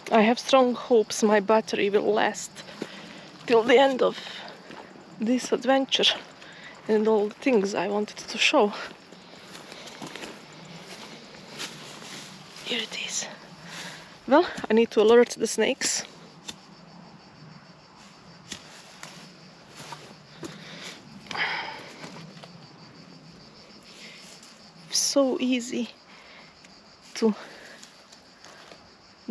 I have strong hopes my battery will last till the end of this adventure and all the things I wanted to show. Here it is. Well, I need to alert the snakes. So easy to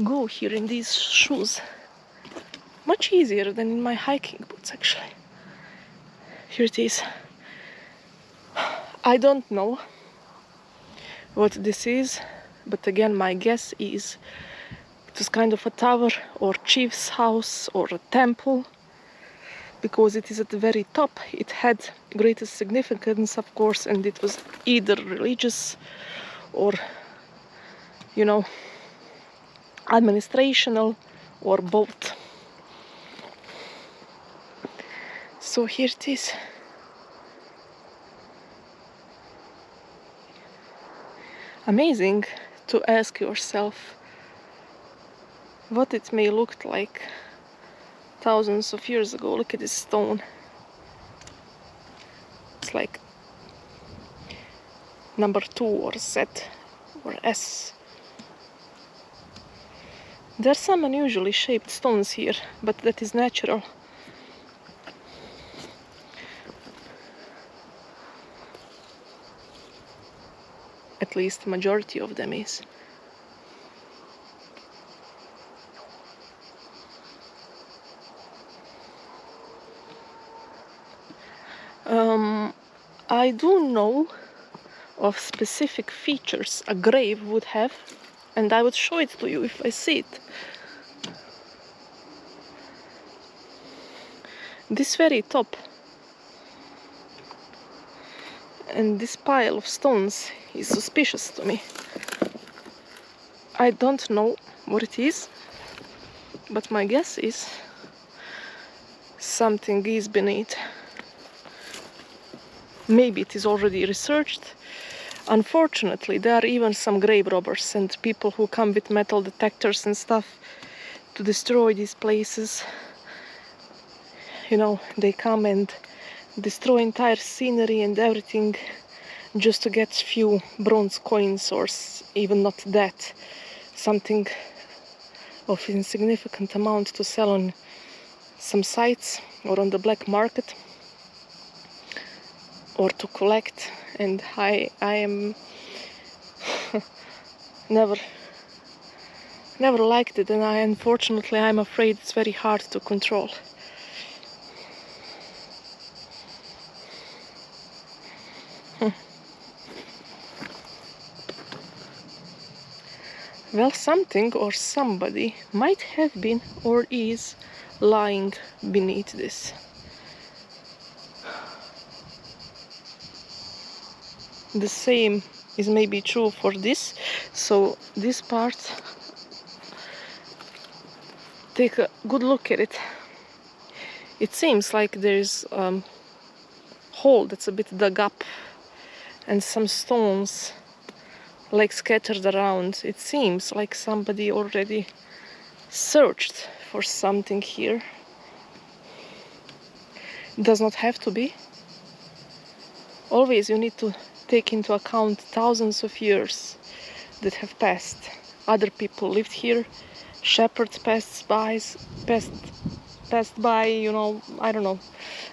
go here in these shoes. Much easier than in my hiking boots, actually. Here it is. I don't know what this is, but again, my guess is it was kind of a tower or chief's house or a temple, because it is at the very top. It had greatest significance, of course, and it was either religious or, you know, administrational, or both. So here it is. Amazing to ask yourself what it may look like thousands of years ago. Look at this stone. It's like number 2 or Z or S. There are some unusually shaped stones here, but that is natural. At least the majority of them is. I do know of specific features a grave would have, and I would show it to you if I see it. This very top and this pile of stones is suspicious to me. I don't know what it is, but my guess is something is beneath. Maybe it is already researched. Unfortunately, there are even some grave robbers and people who come with metal detectors and stuff to destroy these places. You know, they come and destroy entire scenery and everything just to get few bronze coins, or even not that, something of insignificant amount to sell on some sites or on the black market, or to collect. And I am never liked it, and unfortunately I'm afraid it's very hard to control. Well, something or somebody might have been or is lying beneath this. The same is maybe true for this. So this part, take a good look at it. It seems like there's a hole that's a bit dug up and some stones like scattered around. It seems like somebody already searched for something here. It does not have to be. Always you need to take into account thousands of years that have passed. Other people lived here, shepherds passed by, you know, I don't know.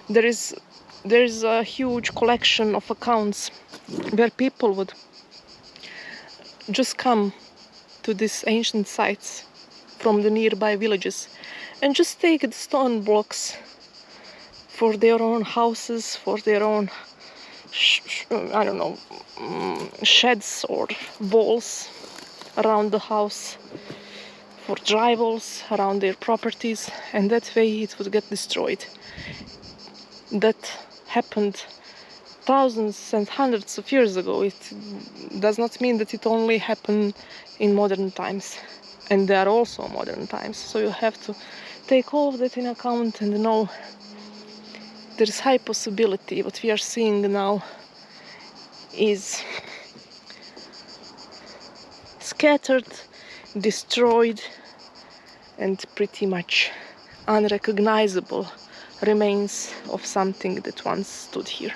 There is a huge collection of accounts where people would just come to these ancient sites from the nearby villages and just take the stone blocks for their own houses, for their own I don't know, sheds or walls around the house, for dry walls around their properties, and that way it would get destroyed. That happened thousands and hundreds of years ago. It does not mean that it only happened in modern times, and there are also modern times, so you have to take all of that in account and know there is high possibility what we are seeing now is scattered, destroyed, and pretty much unrecognizable remains of something that once stood here.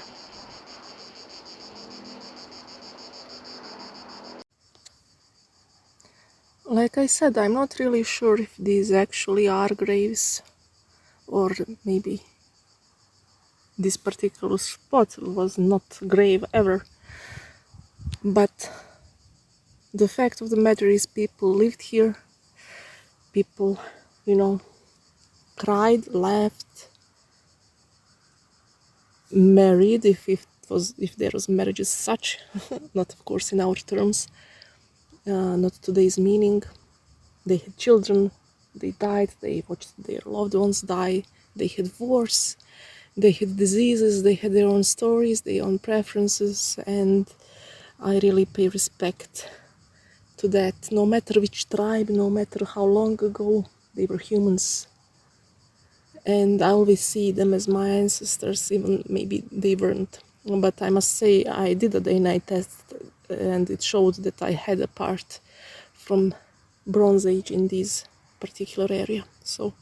Like I said, I'm not really sure if these actually are graves, or maybe this particular spot was not grave ever. But the fact of the matter is, people lived here, people, cried, laughed, married, if there was marriage as such, not of course in our terms, not today's meaning. They had children, they died, they watched their loved ones die, they had wars, they had diseases, they had their own stories, their own preferences, and I really pay respect to that. No matter which tribe, no matter how long ago, they were humans. And I always see them as my ancestors, even maybe they weren't. But I must say, I did a day-night test, and it showed that I had a part from Bronze Age in this particular area. So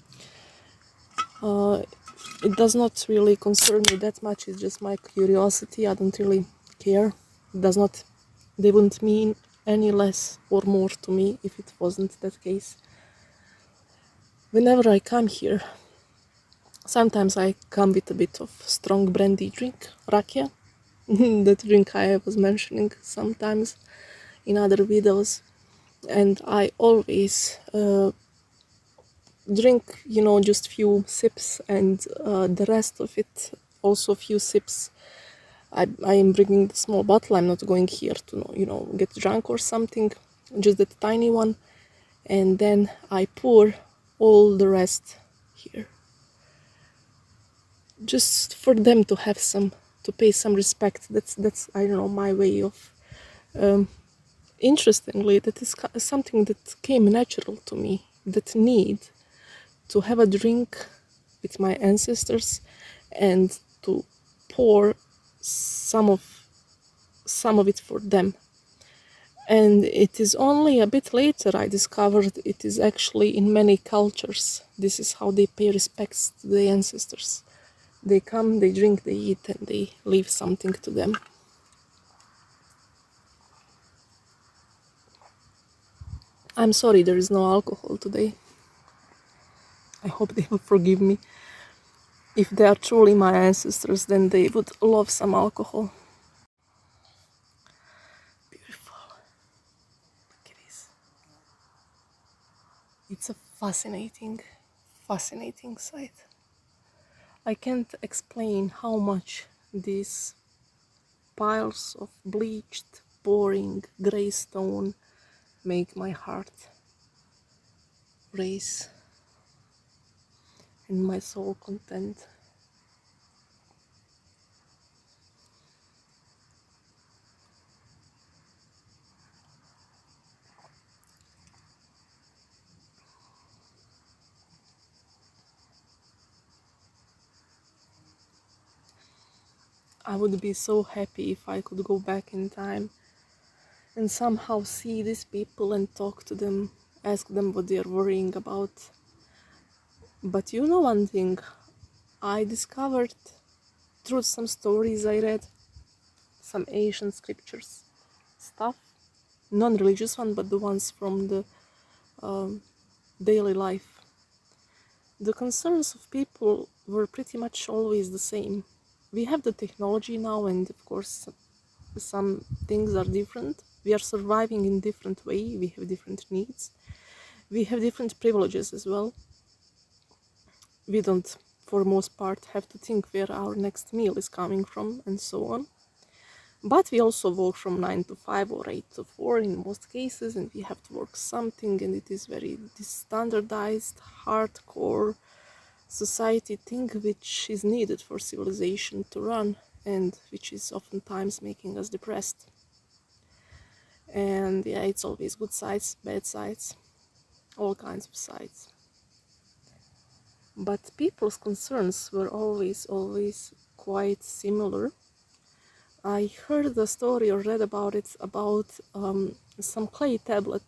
it does not really concern me that much. It's just my curiosity. I don't really care. It does not. They wouldn't mean any less or more to me if it wasn't that case. Whenever I come here, sometimes I come with a bit of strong brandy drink, rakia, that drink I was mentioning sometimes in other videos, and I always drink, just few sips, and the rest of it also few sips. I am bringing the small bottle. I'm not going here to get drunk or something, just that tiny one, and then I pour all the rest here, just for them to have to pay some respect. That's I don't know, my way of. Interestingly, that is something that came natural to me. That need to have a drink with my ancestors and to pour some of it for them. And it is only a bit later I discovered it is actually in many cultures. This is how they pay respects to the ancestors. They come, they drink, they eat, and they leave something to them. I'm sorry there is no alcohol today. I hope they will forgive me. If they are truly my ancestors, then they would love some alcohol. Beautiful. Look at this. It's a fascinating sight. I can't explain how much these piles of bleached, boring grey stone make my heart race and my soul content. I would be so happy if I could go back in time and somehow see these people and talk to them, ask them what they are worrying about. But you know one thing, I discovered through some stories I read, some Asian scriptures stuff, non-religious one, but the ones from the daily life. The concerns of people were pretty much always the same. We have the technology now, and of course some things are different. We are surviving in different way. We have different needs. We have different privileges as well. We don't, for most part, have to think where our next meal is coming from and so on. But we also work from 9 to 5 or 8 to 4 in most cases, and we have to work something, and it is very standardized, hardcore society thing which is needed for civilization to run, and which is oftentimes making us depressed. And yeah, it's always good sides, bad sides, all kinds of sides. But people's concerns were always quite similar. I heard a story or read about it, about some clay tablet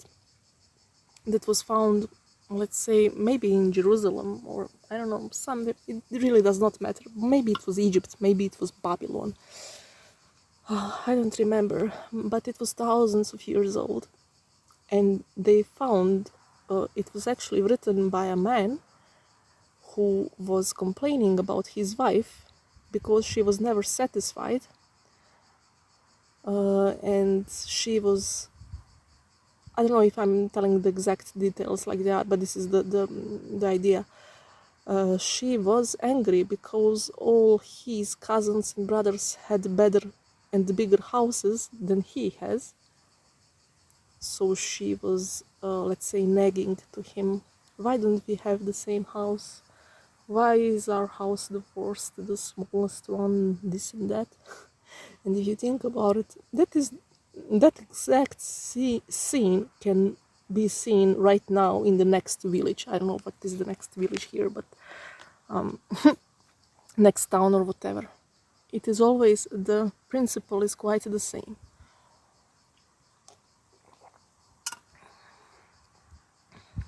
that was found let's say maybe in Jerusalem, or I don't know, somewhere. It really does not matter. Maybe it was Egypt, maybe it was Babylon. I don't remember, but it was thousands of years old. And they found it was actually written by a man who was complaining about his wife because she was never satisfied, and she was, I don't know if I'm telling the exact details like that, but this is the idea. She was angry because all his cousins and brothers had better and bigger houses than he has. So she was, let's say, nagging to him, why don't we have the same house? Why is our house the worst, the smallest one, this and that? And if you think about it, that exact scene can be seen right now in the next village. I don't know what is the next village here, but next town or whatever. It is always, the principle is quite the same.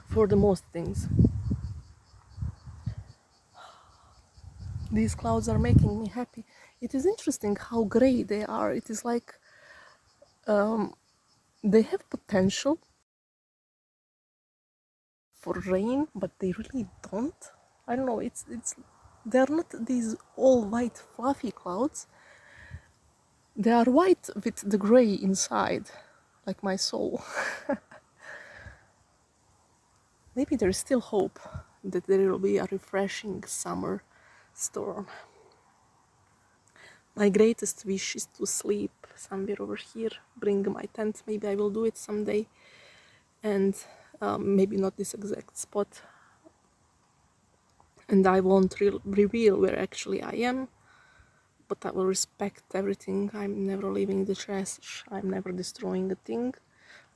For the most things. These clouds are making me happy. It is interesting how gray they are. It is like they have potential for rain, but they really don't. I don't know. It's they're not these all white fluffy clouds. They are white with the gray inside, like my soul. Maybe there is still hope that there will be a refreshing summer storm. My greatest wish is to sleep somewhere over here, bring my tent. Maybe I will do it someday, and maybe not this exact spot, and I won't reveal where actually I am, but I will respect everything. I'm never leaving the trash, I'm never destroying a thing.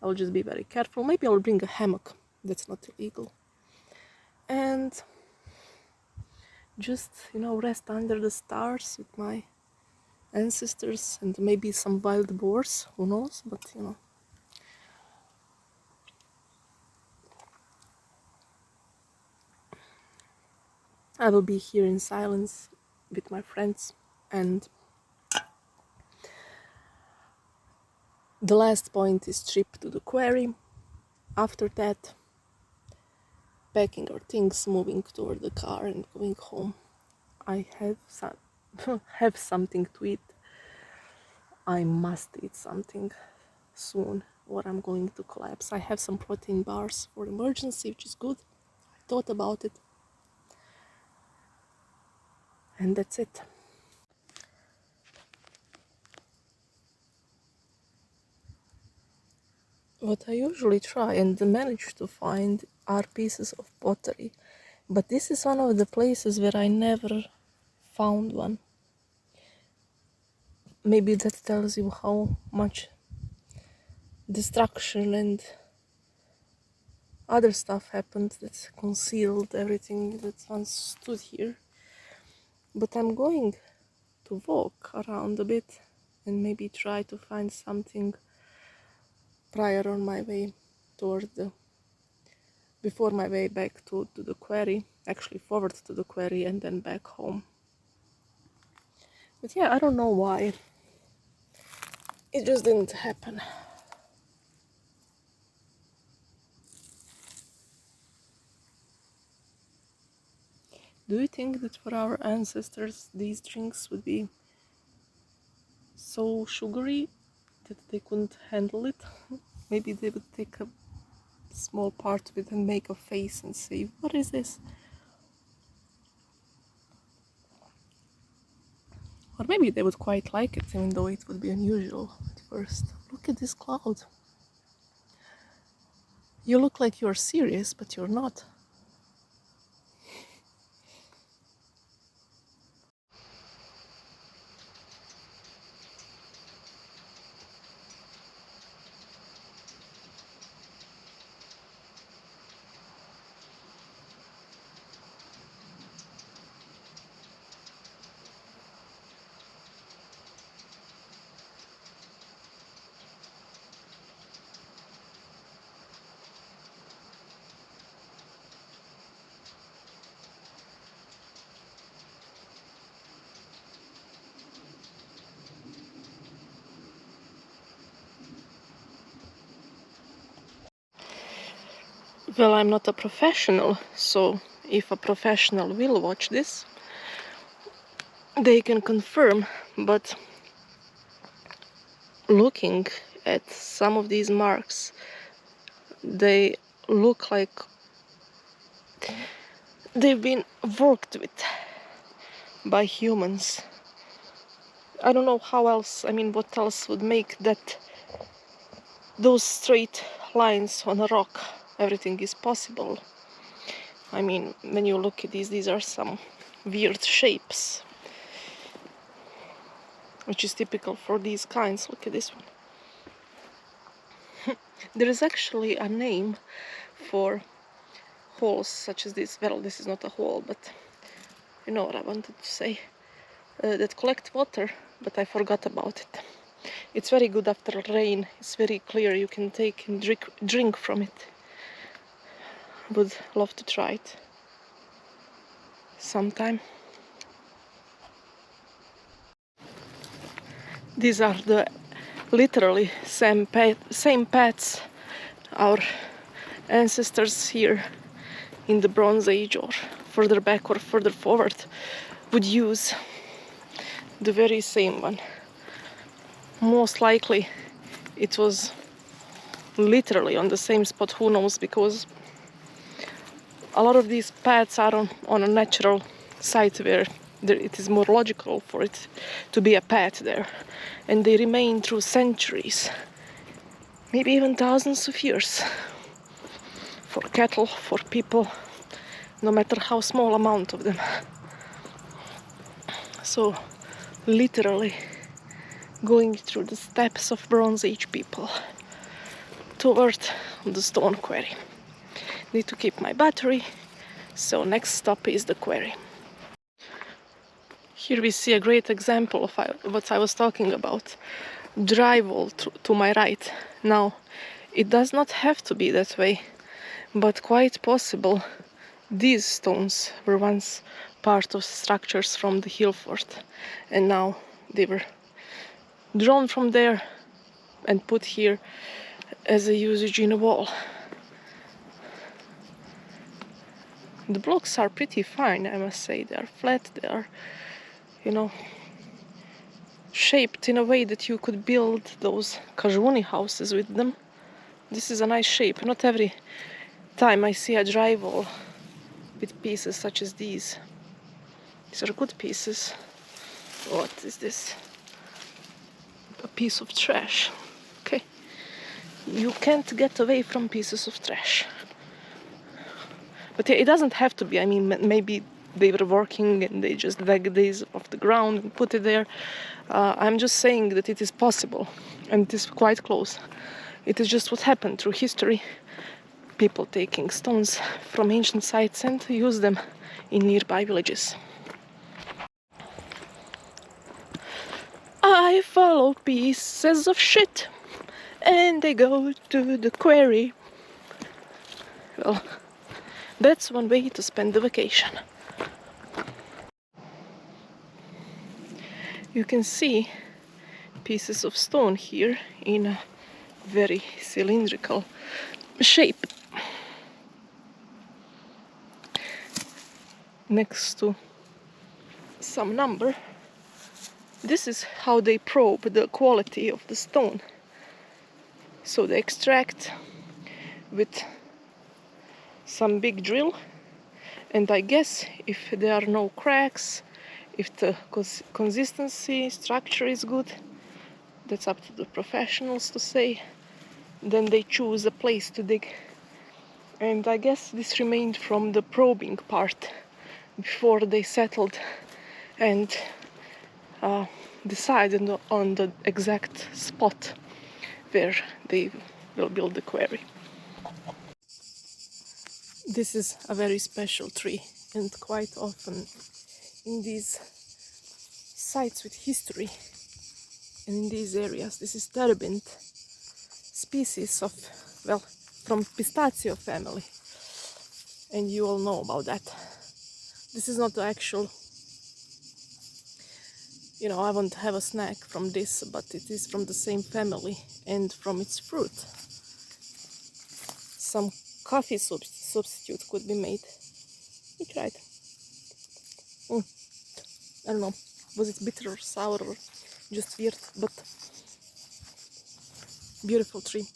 I will just be very careful. Maybe I'll bring a hammock, that's not illegal, and just, rest under the stars with my ancestors, and maybe some wild boars, who knows, but I will be here in silence with my friends. And the last point is trip to the quarry. After that, packing our things, moving toward the car and going home. I have something to eat. I must eat something soon or I'm going to collapse. I have some protein bars for emergency, which is good. I thought about it. And that's it. What I usually try and manage to find are pieces of pottery. But this is one of the places where I never found one. Maybe that tells you how much destruction and other stuff happened that concealed everything that once stood here. But I'm going to walk around a bit and maybe try to find something prior on my way before my way back to the quarry, actually forward to the quarry and then back home. But yeah, I don't know why. It just didn't happen. Do you think that for our ancestors these drinks would be so sugary that they couldn't handle it? Maybe they would take a small part of it and make a face and say, what is this? Or maybe they would quite like it, even though it would be unusual at first. Look at this cloud. You look like you're serious, but you're not. Well, I'm not a professional, so if a professional will watch this, they can confirm, but looking at some of these marks, they look like they've been worked with by humans. I don't know how else, I mean, what else would make that those straight lines on a rock. Everything is possible. I mean, when you look at these are some weird shapes, which is typical for these kinds. Look at this one. There is actually a name for holes such as this. Well, this is not a hole, but you know what I wanted to say. That collect water, but I forgot about it. It's very good after rain. It's very clear. You can take and drink from it. Would love to try it sometime. These are the literally same paths our ancestors here in the Bronze Age or further back or further forward would use. The very same one. Most likely it was literally on the same spot, who knows, because a lot of these paths are on a natural site where it is more logical for it to be a path there, and they remain through centuries, maybe even thousands of years, for cattle, for people, no matter how small amount of them. So literally going through the steps of Bronze Age people toward the stone quarry. Need to keep my battery, so next stop is the quarry. Here we see a great example of what I was talking about. Drywall to my right. Now, it does not have to be that way, but quite possible these stones were once part of structures from the Hillfort, and now they were drawn from there and put here as a usage in a wall. The blocks are pretty fine, I must say. They are flat, they are, you know, shaped in a way that you could build those Kajuni houses with them. This is a nice shape. Not every time I see a drywall with pieces such as these. These are good pieces. What is this? A piece of trash. Okay. You can't get away from pieces of trash. But it doesn't have to be. I mean, maybe they were working and they just dug these off the ground and put it there. I'm just saying that it is possible, and it is quite close. It is just what happened through history. People taking stones from ancient sites and use them in nearby villages. I follow pieces of shit and they go to the quarry. Well, that's one way to spend the vacation. You can see pieces of stone here in a very cylindrical shape next to some number. This is how they probe the quality of the stone. So they extract with some big drill, and I guess if there are no cracks, if the consistency structure is good, that's up to the professionals to say, then they choose a place to dig. And I guess this remained from the probing part before they settled and decided on the exact spot where they will build the quarry. This is a very special tree, and quite often in these sites with history and in these areas, this is Terebinth, species of, well, from pistachio family, and you all know about that. This is not the actual, you know, I won't have a snack from this, but it is from the same family, and from its fruit some coffee substitute could be made. We tried. I don't know, was it bitter or sour or just weird, but beautiful tree.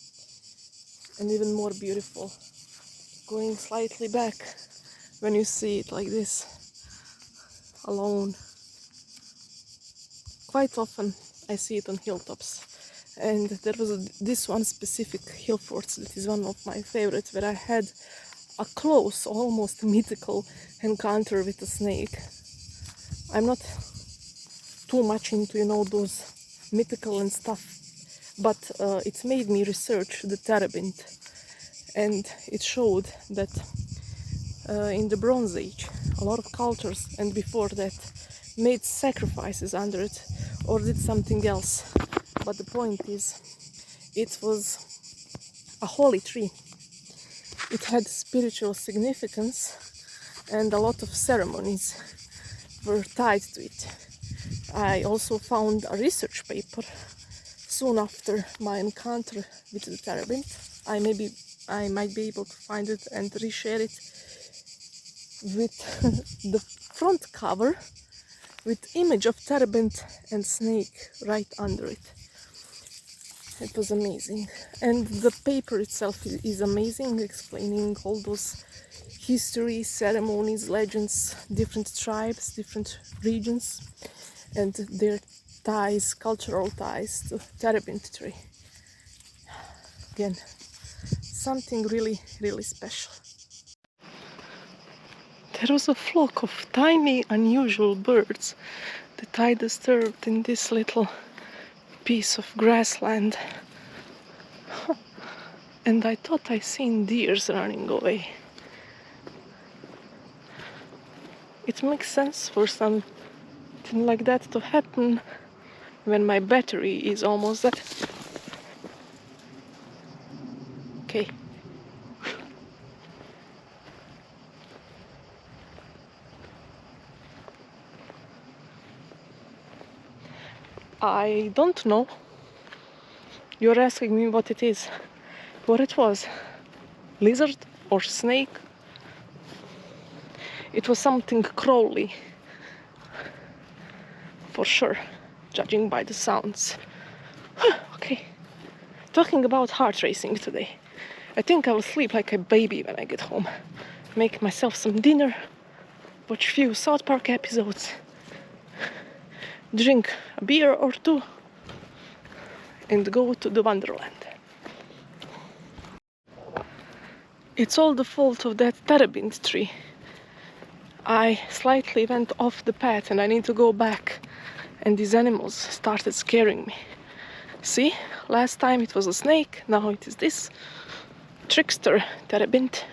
And even more beautiful going slightly back when you see it like this, alone. Quite often I see it on hilltops. And there was this one specific Hillfort that is one of my favorites, where I had a close, almost mythical encounter with a snake. I'm not too much into, those mythical and stuff, but it made me research the Terebinth, and it showed that in the Bronze Age, a lot of cultures, and before that, made sacrifices under it or did something else. But the point is, it was a holy tree. It had spiritual significance, and a lot of ceremonies were tied to it. I also found a research paper soon after my encounter with the Terebinth. I might be able to find it and reshare it with the front cover with image of Terebinth and snake right under it. It was amazing. And the paper itself is amazing, explaining all those history, ceremonies, legends, different tribes, different regions, and their ties, cultural ties to Terebinth tree. Again, something really, really special. There was a flock of tiny, unusual birds that I disturbed in this little piece of grassland. And I thought I seen deers running away. It makes sense for something like that to happen when my battery is almost dead. Okay. I don't know. You're asking me what it is. What it was? Lizard or snake? It was something crawly. For sure, judging by the sounds. Okay. Talking about heart racing today. I think I will sleep like a baby when I get home. Make myself some dinner. Watch a few South Park episodes. Drink a beer or two. And go to the Wonderland. It's all the fault of that Terebinth tree. I slightly went off the path and I need to go back. And these animals started scaring me. See? Last time it was a snake, now it is this trickster Terebinth.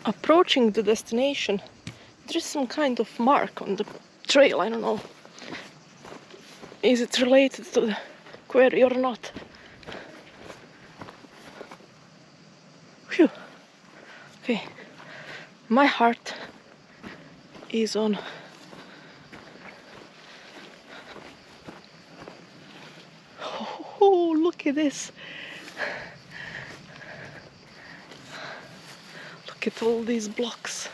Approaching the destination, there is some kind of mark on the trail, I don't know. Is it related to the quarry or not? Phew. Okay, my heart is on. Oh, look at this. Look at all these blocks.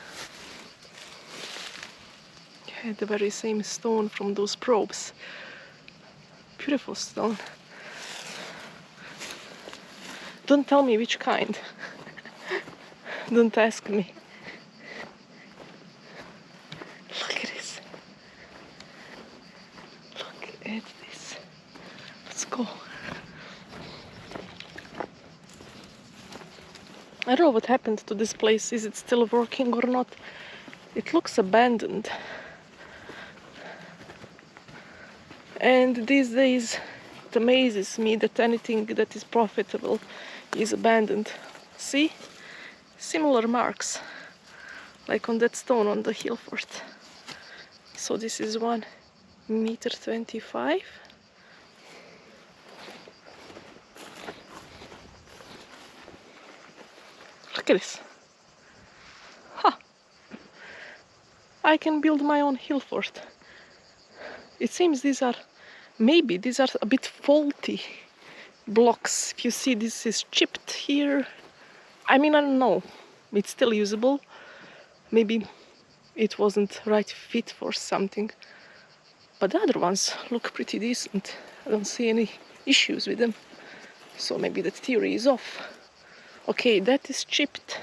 Yeah, the very same stone from those probes. Beautiful stone. Don't tell me which kind. Don't ask me. Look at this. Look at this. Let's go. I don't know what happened to this place. Is it still working or not? It looks abandoned. And these days it amazes me that anything that is profitable is abandoned. See? Similar marks, like on that stone on the Hillfort. So this is 1.25 meters. Look at this. Ha! I can build my own Hillfort. It seems these are a bit faulty blocks. If you see, this is chipped here. I mean, I don't know. It's still usable. Maybe it wasn't right fit for something. But the other ones look pretty decent. I don't see any issues with them. So maybe that theory is off. Okay, that is chipped.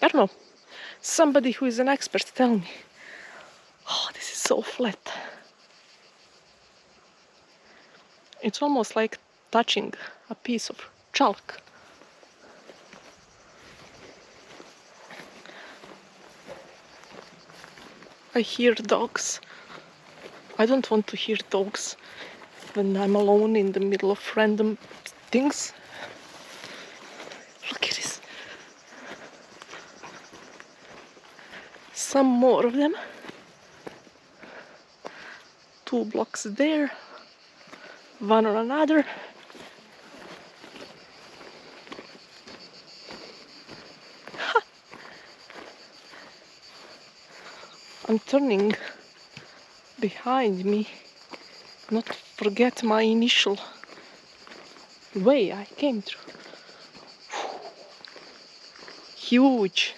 I don't know. Somebody who is an expert tell me. Oh, this is so flat. It's almost like touching a piece of chalk. I hear dogs. I don't want to hear dogs when I'm alone in the middle of random things. Look at this. Some more of them. 2 blocks there. One or another. I'm turning behind me. Not forget my initial way I came through. Huge.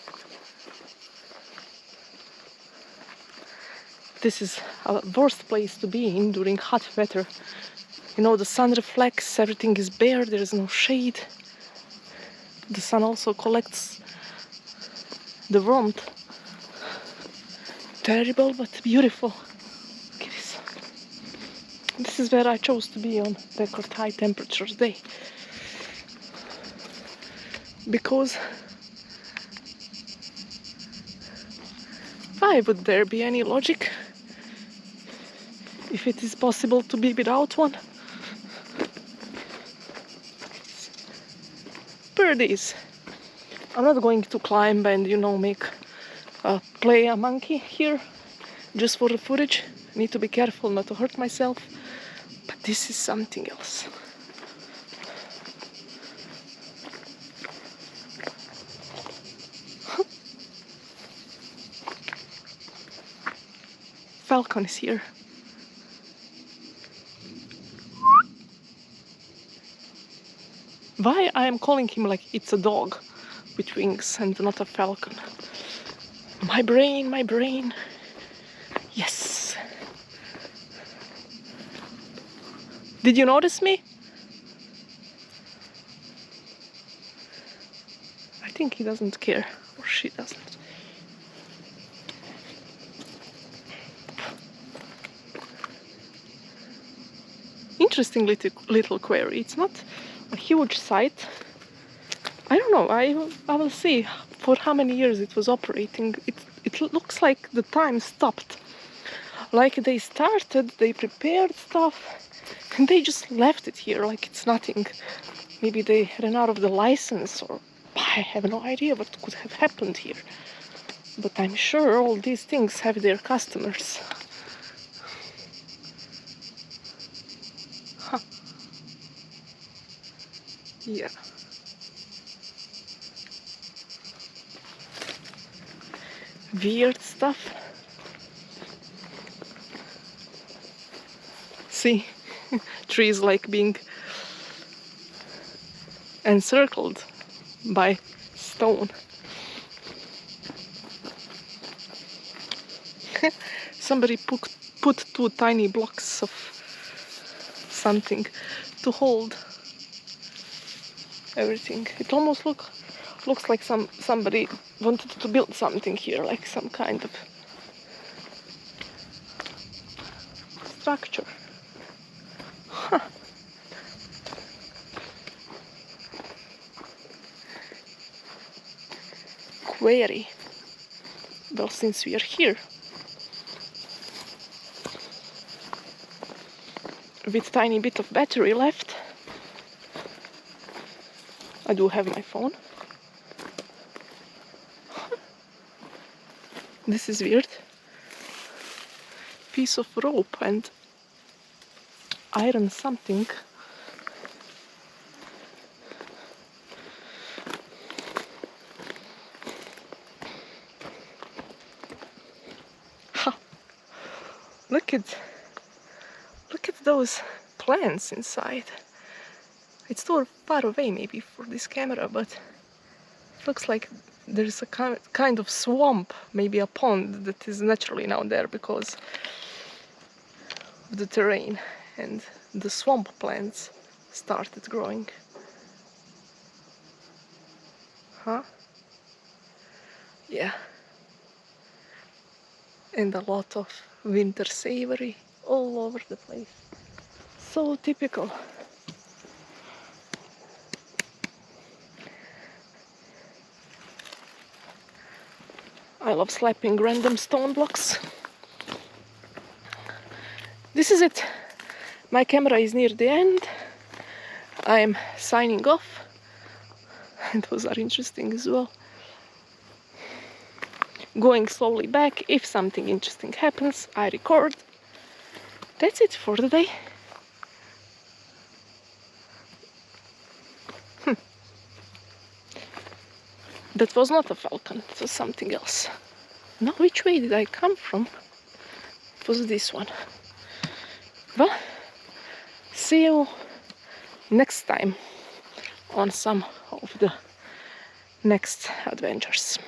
This is a worst place to be in during hot weather. You know, the sun reflects, everything is bare, there is no shade. The sun also collects the warmth. Terrible but beautiful. Look at this. This is where I chose to be on record high temperatures day. Because why would there be any logic if it is possible to be without one? Birdies. I'm not going to climb and, you know, play a monkey here just for the footage. I need to be careful not to hurt myself. But this is something else. Falcon is here. Why I am calling him like it's a dog with wings and not a falcon? My brain, my brain. Yes. Did you notice me? I think he doesn't care, or she doesn't. Interesting little quarry. It's not a huge site. I don't know. I will see for how many years it was operating. It looks like the time stopped. Like they started, they prepared stuff, and they just left it here like it's nothing. Maybe they ran out of the license, or I have no idea what could have happened here. But I'm sure all these things have their customers. Huh. Yeah. Weird stuff. See, trees like being encircled by stone. Somebody put 2 tiny blocks of something to hold everything. It almost looks like somebody wanted to build something here, like some kind of structure. Huh. Quarry. Well, since we are here, with tiny bit of battery left, I do have my phone. This is weird. Piece of rope and iron something. Ha! Look at those plants inside. It's too far away maybe for this camera, but it looks like there's a kind of swamp, maybe a pond that is naturally now there because of the terrain, and the swamp plants started growing. Huh? Yeah. And a lot of winter savory all over the place. So typical. I love slapping random stone blocks. This is it. My camera is near the end. I am signing off. Those are interesting as well. Going slowly back. If something interesting happens, I record. That's it for the day. That was not a falcon, it was something else. Now, which way did I come from? It was this one. Well, see you next time on some of the next adventures.